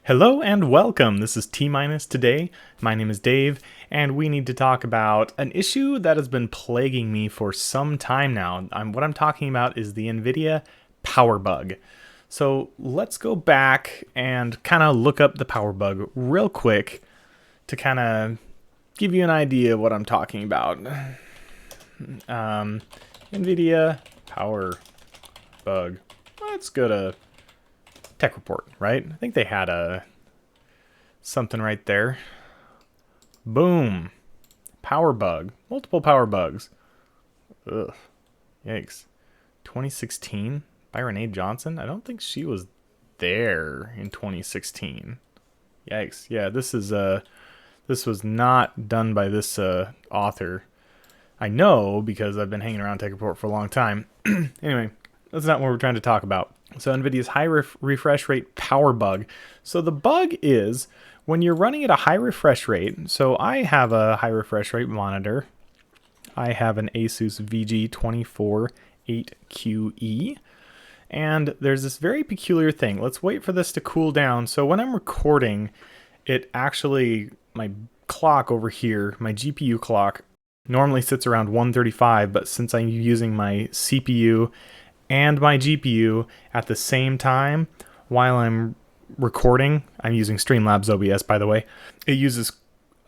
Hello and welcome. This is T-minus today. My name is Dave, and we need to talk about an issue that has been plaguing me for some time now. What I'm talking about is the Nvidia power bug. So let's go back and kind of look up the power bug real quick to kind of give you an idea of what I'm talking about. Nvidia power bug. Let's go to tech report, right? I think they had something right there. Boom. Power bug. Multiple power bugs. Ugh. Yikes. 2016. Byron A. Johnson? I don't think she was there in 2016. Yikes. Yeah, this was not done by this author. I know because I've been hanging around tech report for a long time. Anyway, that's not what we're trying to talk about. So Nvidia's high refresh rate power bug. So the bug is when you're running at a high refresh rate. So I have a high refresh rate monitor. I have an Asus VG248QE. And there's this very peculiar thing. Let's wait for this to cool down. So when I'm recording, it actually, my clock over here, my GPU clock, normally sits around 135, but since I'm using my CPU and my GPU at the same time while I'm recording, I'm using Streamlabs OBS, by the way, it uses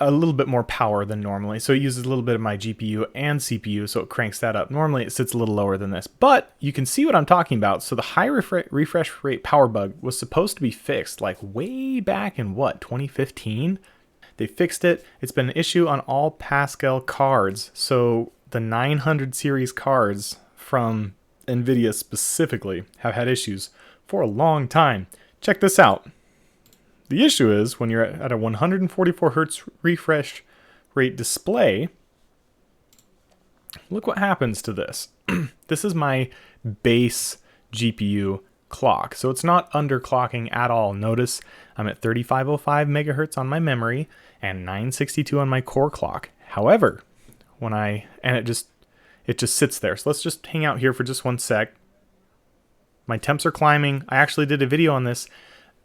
a little bit more power than normally. So it uses a little bit of my GPU and CPU, so it cranks that up. Normally it sits a little lower than this, but you can see what I'm talking about. So the high refresh rate power bug was supposed to be fixed like way back in 2015? They fixed it. It's been an issue on all Pascal cards. So the 900 series cards from Nvidia specifically have had issues for a long time. Check this out. The issue is when you're at a 144 hertz refresh rate display, look what happens to this. This is my base GPU clock. So it's not underclocking at all. Notice I'm at 3505 megahertz on my memory and 962 on my core clock. However, it just sits there. So let's just hang out here for just one sec. My temps are climbing. I actually did a video on this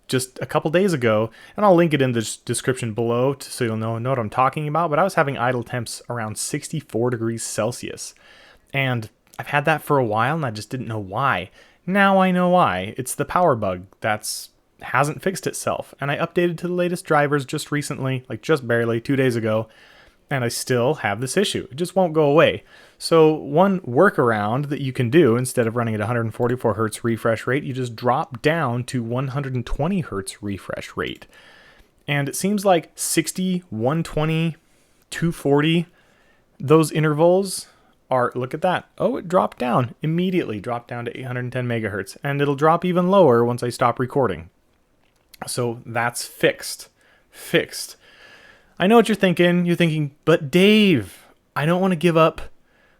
just a couple days ago, and I'll link it in the description below so you'll know what I'm talking about. But I was having idle temps around 64 degrees Celsius. And I've had that for a while, and I just didn't know why. Now I know why. It's the power bug hasn't fixed itself. And I updated to the latest drivers just recently, like just barely 2 days ago. And I still have this issue. It just won't go away. So one workaround that you can do instead of running at 144 hertz refresh rate, you just drop down to 120 hertz refresh rate. And it seems like 60, 120, 240, those intervals are, look at that. Oh, it dropped down, immediately dropped down to 810 megahertz. And it'll drop even lower once I stop recording. So that's fixed. I know what you're thinking. You're thinking, but Dave, I don't want to give up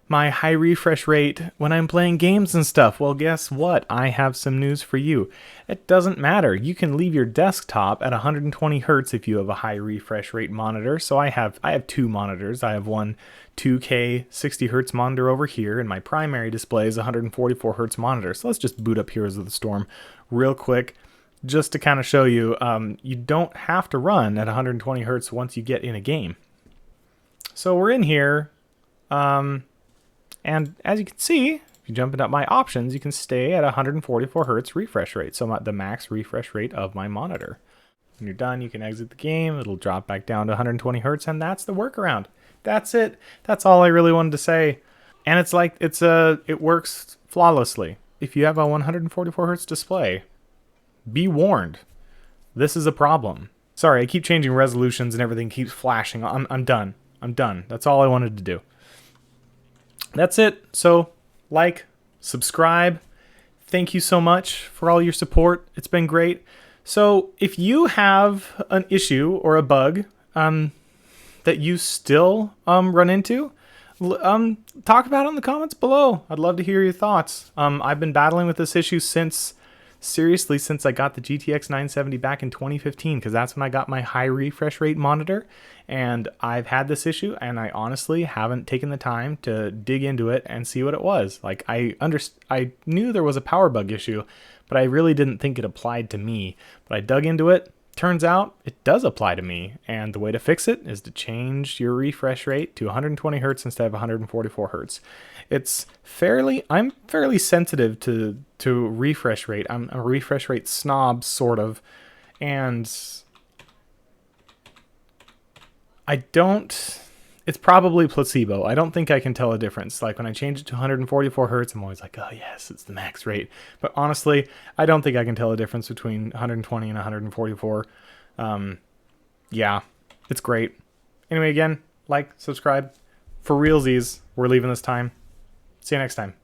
my high refresh rate when I'm playing games and stuff. Well, guess what? I have some news for you. It doesn't matter. You can leave your desktop at 120 hertz if you have a high refresh rate monitor. So I have two monitors. I have one 2K 60 hertz monitor over here, and my primary display is 144 hertz monitor. So let's just boot up Heroes of the Storm real quick, just to kind of show you, you don't have to run at 120 hertz once you get in a game. So we're in here, and as you can see, if you jump into my options, you can stay at 144 hertz refresh rate, so the max refresh rate of my monitor. When you're done, you can exit the game, it'll drop back down to 120 hertz, and that's the workaround. That's it. That's all I really wanted to say. And it's like, it works flawlessly. If you have a 144 hertz display, be warned, this is a problem. Sorry, I keep changing resolutions and everything keeps flashing. I'm done. That's all I wanted to do. That's it. So, like, subscribe. Thank you so much for all your support. It's been great. So, if you have an issue or a bug that you still run into, talk about it in the comments below. I'd love to hear your thoughts. I've been battling with this issue since I got the GTX 970 back in 2015, because that's when I got my high refresh rate monitor, and I've had this issue, and I honestly haven't taken the time to dig into it and see what it was. Like, I knew there was a power bug issue, but I really didn't think it applied to me. But I dug into it, turns out it does apply to me, and the way to fix it is to change your refresh rate to 120 hertz instead of 144 hertz. I'm fairly sensitive to refresh rate. I'm a refresh rate snob, sort of, and it's probably placebo. I don't think I can tell a difference. Like when I change it to 144 hertz, I'm always like, oh yes, it's the max rate. But honestly, I don't think I can tell a difference between 120 and 144. Yeah, it's great. Anyway, again, like, subscribe. For realsies, we're leaving this time. See you next time.